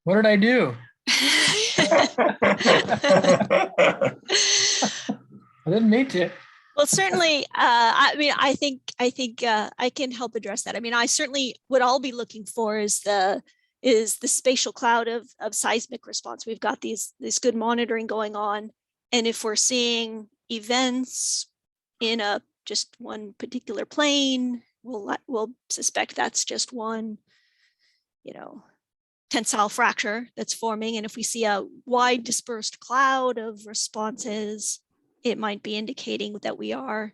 What did I do? I didn't mean to. Well, certainly, I think I can help address that. I mean, I certainly, what I'll be looking for is the spatial cloud of seismic response. We've got this good monitoring going on, and if we're seeing events in just one particular plane, we'll suspect that's just one, tensile fracture that's forming. And if we see a wide dispersed cloud of responses, it might be indicating that we are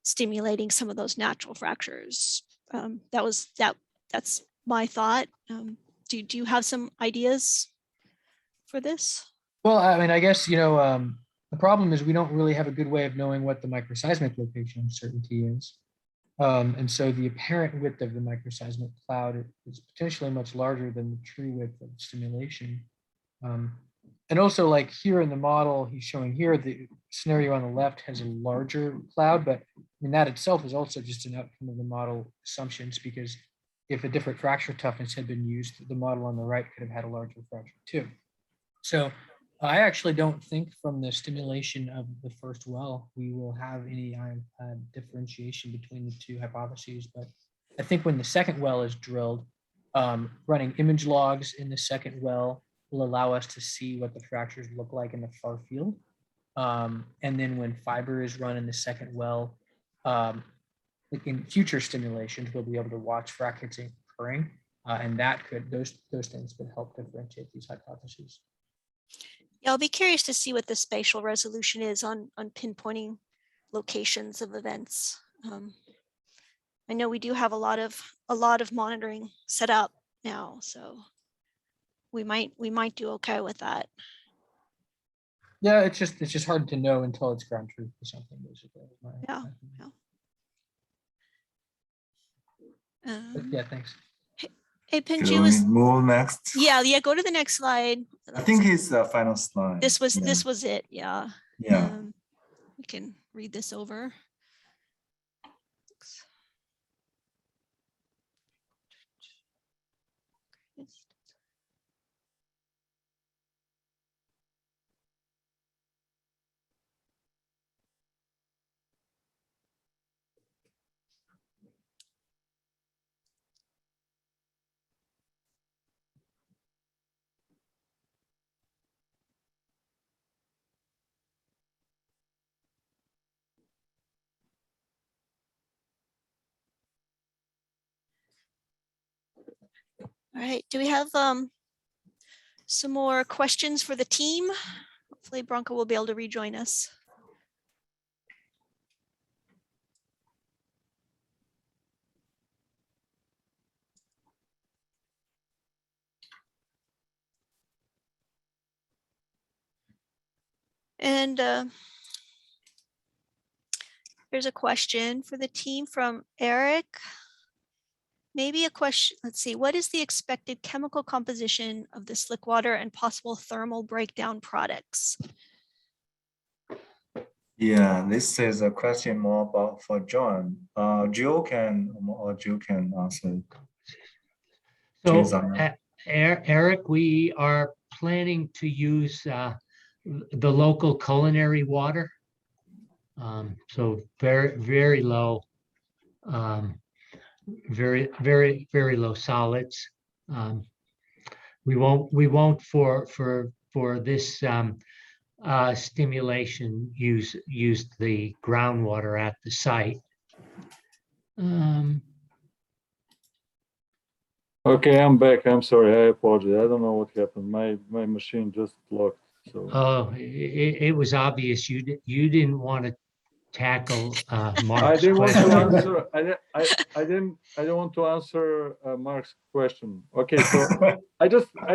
stimulating some of those natural fractures. That's my thought. Do you have some ideas for this? Well, I mean, I guess, the problem is we don't really have a good way of knowing what the microseismic location uncertainty is. And so the apparent width of the microseismic cloud is potentially much larger than the true width of stimulation. And also, like here in the model he's showing here, the scenario on the left has a larger cloud, but I mean, that itself is also just an outcome of the model assumptions, because if a different fracture toughness had been used, the model on the right could have had a larger fracture too. So I actually don't think from the stimulation of the first well, we will have any differentiation between the two hypotheses. But I think when the second well is drilled, running image logs in the second well will allow us to see what the fractures look like in the far field. And then when fiber is run in the second well, like in future stimulations, we'll be able to watch fractures occurring. And that those things could help differentiate these hypotheses. Yeah, I'll be curious to see what the spatial resolution is on pinpointing locations of events. I know we do have a lot of monitoring set up now, so we might do okay with that. Yeah, it's just hard to know until it's ground truth or something, basically. is my- Yeah, my opinion. But Um, yeah, thanks. Hey, Can Pengju we is, move next? yeah, go to the next slide. I think it's the final slide. This Yeah. was it, yeah. Yeah. We can read this over. All right, do we have some more questions for the team? Hopefully Branko will be able to rejoin us. And there's a question for the team from Eric. Maybe a question, let's see, what is the expected chemical composition of the slick water and possible thermal breakdown products? Yeah, this is a question more about for John. Jill can answer. So, Jason. Eric, we are planning to use the local culinary water. So very low, very low solids. We won't for this stimulation use the groundwater at the site. Okay, I'm back. I'm sorry. I apologize. I don't know what happened. My machine just locked. So Oh, it was obvious you didn't want to tackle I Mark's didn't want to question. answer. I didn't want to answer Mark's question. Okay, so I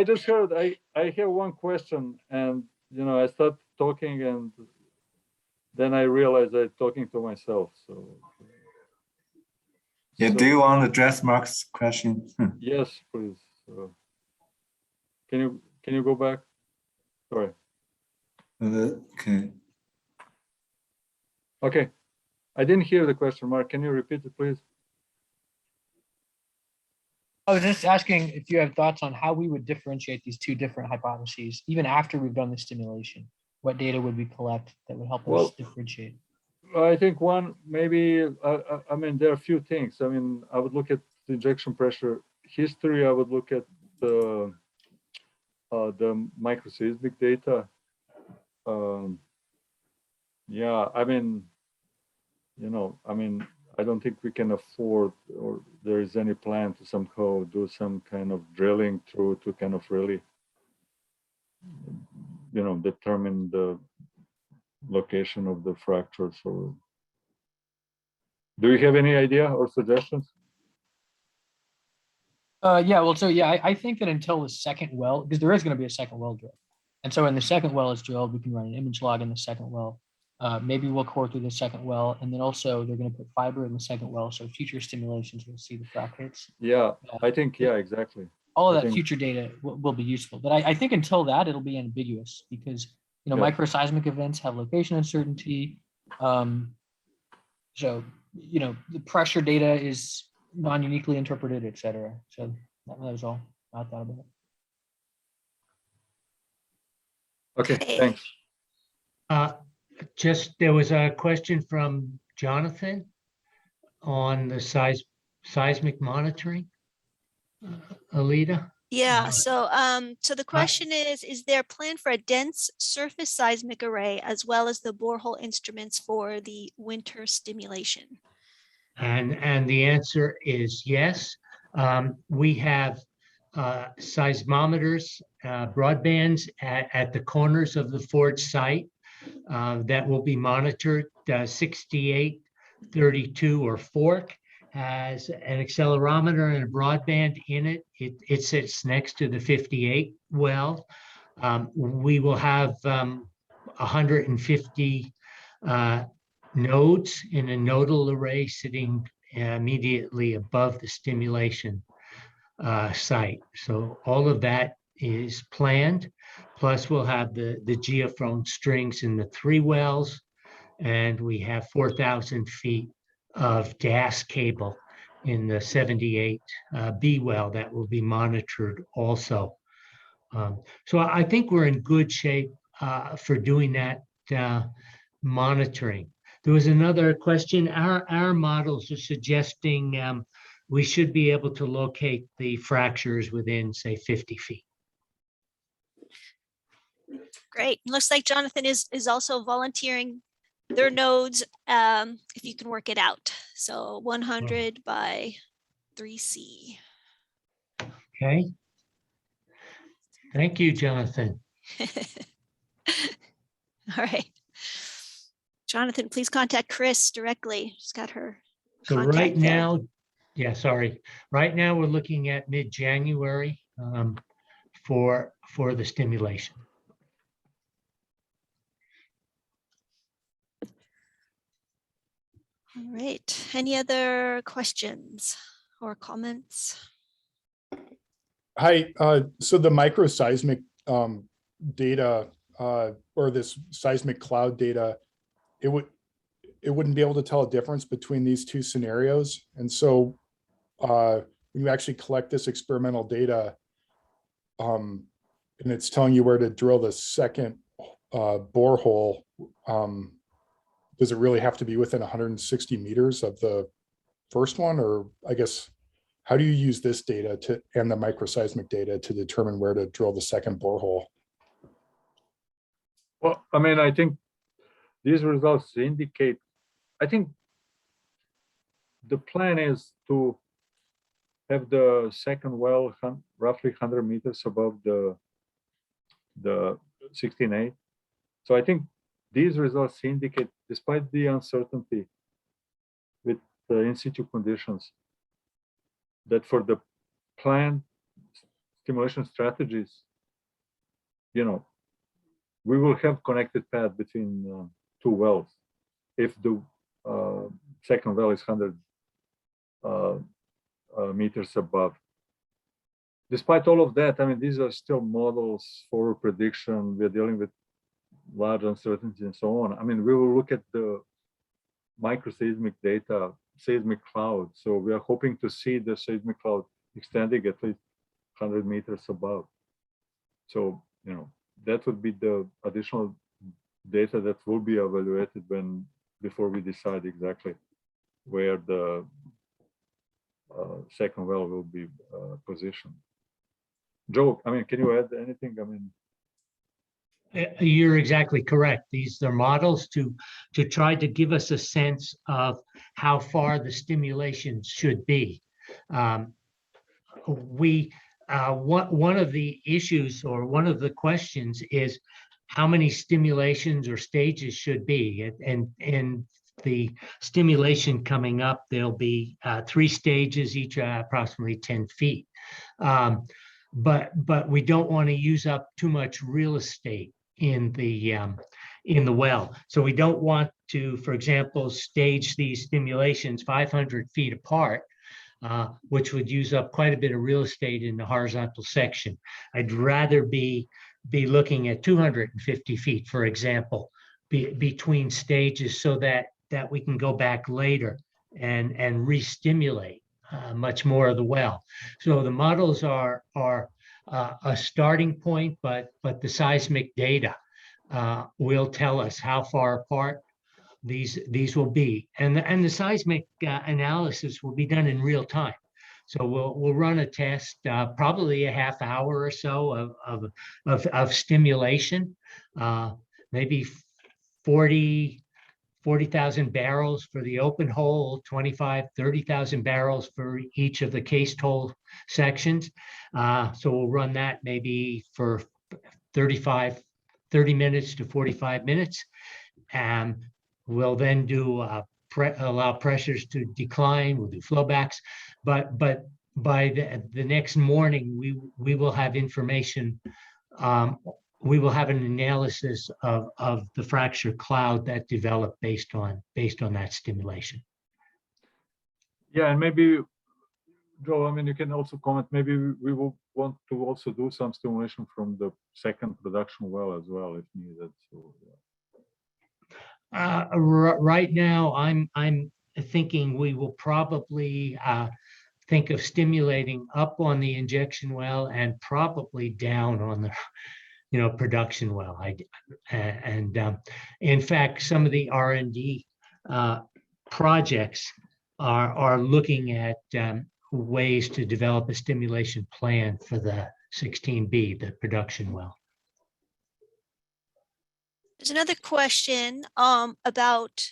just heard I have one question, and I start talking, and then I realized I'm talking to myself. So Yeah, do you want to address Mark's question? yes, please. Can you go back? Sorry. Okay. Okay. I didn't hear the question, Mark. Can you repeat it, please? I was just asking if you have thoughts on how we would differentiate these two different hypotheses, even after we've done the stimulation. What data would we collect that would help us differentiate? I think one, maybe, I mean, there are a few things. I mean, I would look at the injection pressure history. I would look at the microseismic data. Yeah, I mean, I don't think we can afford, or there is any plan to somehow do some kind of drilling to kind of really, determine the location of the fractures. Or do you have any idea or suggestions? I think that until the second well, because there is going to be a second well drill. And so when the second well is drilled, we can run an image log in the second well. Maybe we'll core through the second well, and then also they're going to put fiber in the second well. So future stimulations will see the frac hits. Yeah, I think, yeah, exactly. All of that future data will be useful. But I think until that, it'll be ambiguous because, microseismic events have location uncertainty. So, the pressure data is non-uniquely interpreted, et cetera. So that was all I thought about. Okay, thanks. Just there was a question from Jonathan on the seismic monitoring. Aleta? Yeah, so the question is there a plan for a dense surface seismic array as well as the borehole instruments for the winter stimulation? And the answer is yes. We have seismometers, broadbands at the corners of the Ford site that will be monitored. 6832 or Fork has an accelerometer and a broadband in it. It sits next to the 58 well. We will have 150 nodes in a nodal array sitting immediately above the stimulation site. So all of that is planned. Plus we'll have the geophone strings in the 3 wells, and we have 4,000 feet of gas cable in the 78 B well that will be monitored also. So I think we're in good shape for doing that monitoring. There was another question. Our models are suggesting we should be able to locate the fractures within, say, 50 feet. Great. Looks like Jonathan is also volunteering their nodes, if you can work it out. So 100 by 3C. Okay. Thank you, Jonathan. All right. Jonathan, please contact Chris directly. She's got her So contact right there. now, yeah, sorry. Right now, we're looking at mid-January for the stimulation. All right. Any other questions or comments? Hi, so the microseismic data or this seismic cloud data, it wouldn't be able to tell a difference between these 2 scenarios. And so when you actually collect this experimental data, and it's telling you where to drill the second borehole, does it really have to be within 160 meters of the first one? Or I guess, how do you use this data and the microseismic data to determine where to drill the second borehole? Well, I mean, I think these results indicate, I think the plan is to have the second well roughly 100 meters above the 16A. So I think these results indicate, despite the uncertainty with the in situ conditions, that for the planned stimulation strategies, you know, we will have connected path between 2 wells if the second well is 100 meters above. Despite all of that, I mean, these are still models for prediction. We're dealing with large uncertainty and so on. I mean, we will look at the microseismic data, seismic cloud. So we are hoping to see the seismic cloud extending at least 100 meters above. So, you know, that would be the additional data that will be evaluated before we decide exactly where the second well will be positioned. Joe, I mean, can you add anything? I mean, you're exactly correct. These are models to try to give us a sense of how far the stimulation should be. One of the issues or one of the questions is how many stimulations or stages should be, and the stimulation coming up, there'll be 3 stages, each approximately 10 feet. But we don't want to use up too much real estate in the well. So we don't want to, for example, stage these stimulations 500 feet apart, which would use up quite a bit of real estate in the horizontal section. I'd rather be looking at 250 feet, for example, between stages, so that we can go back later and re-stimulate much more of the well. So the models are a starting point, but the seismic data will tell us how far apart these will be, and the seismic analysis will be done in real time. So we'll run a test, probably a half hour or so of stimulation, maybe 40,000 barrels for the open hole, 30,000 barrels for each of the cased hole sections. So we'll run that maybe for 30 minutes to 45 minutes. And we'll then do allow pressures to decline. We'll do flowbacks, but by the next morning, we will have information we will have an analysis of the fracture cloud that developed based on that stimulation. Yeah, and maybe, Joe, I mean, you can also comment, maybe we will want to also do some stimulation from the second production well as well, if needed. So, yeah. Right now, I'm thinking we will probably think of stimulating up on the injection well and probably down on the production well. In fact, some of the R&D projects are looking at ways to develop a stimulation plan for the 16B, the production well. There's another question about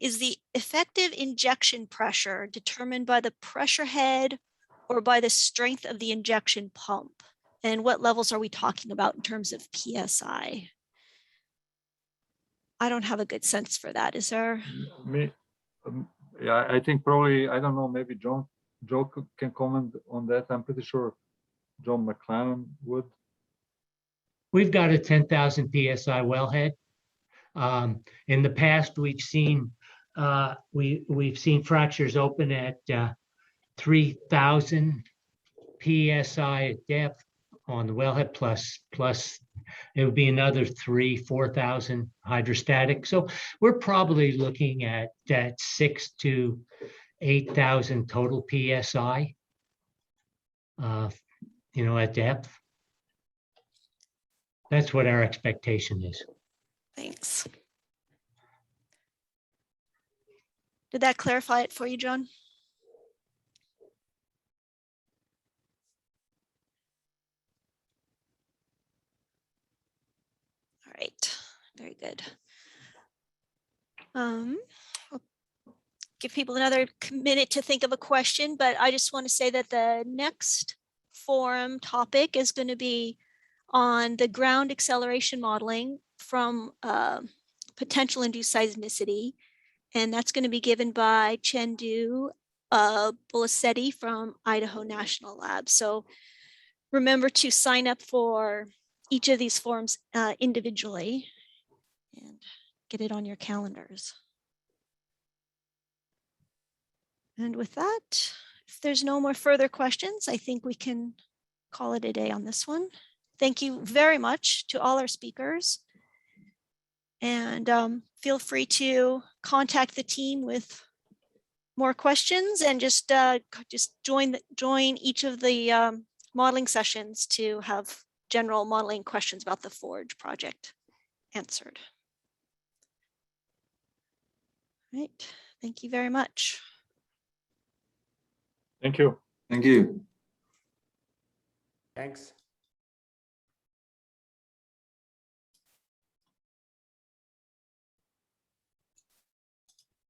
is the effective injection pressure determined by the pressure head or by the strength of the injection pump? And what levels are we talking about in terms of PSI? I don't have a good sense for that. Is there? Yeah, I think probably, I don't know, maybe Joe can comment on that. I'm pretty sure John McLennan would. We've got a 10,000 PSI wellhead. In the past, we've seen fractures open at 3,000 PSI at depth on the wellhead, plus it would be another 3,000-4,000 hydrostatic. So we're probably looking at 6,000 to 8,000 total PSI, at depth. That's what our expectation is. Thanks. Did that clarify it for you, John? All right, very good. I'll give people another minute to think of a question, but I just want to say that the next forum topic is going to be on the ground acceleration modeling from potential induced seismicity. And that's going to be given by Chendu Bolasetti from Idaho National Lab. So remember to sign up for each of these forums individually and get it on your calendars. And with that, if there's no more further questions, I think we can call it a day on this one. Thank you very much to all our speakers. And feel free to contact the team with more questions and just join each of the modeling sessions to have general modeling questions about the Forge project answered. All right, thank you very much. Thank you. Thank you. Thanks.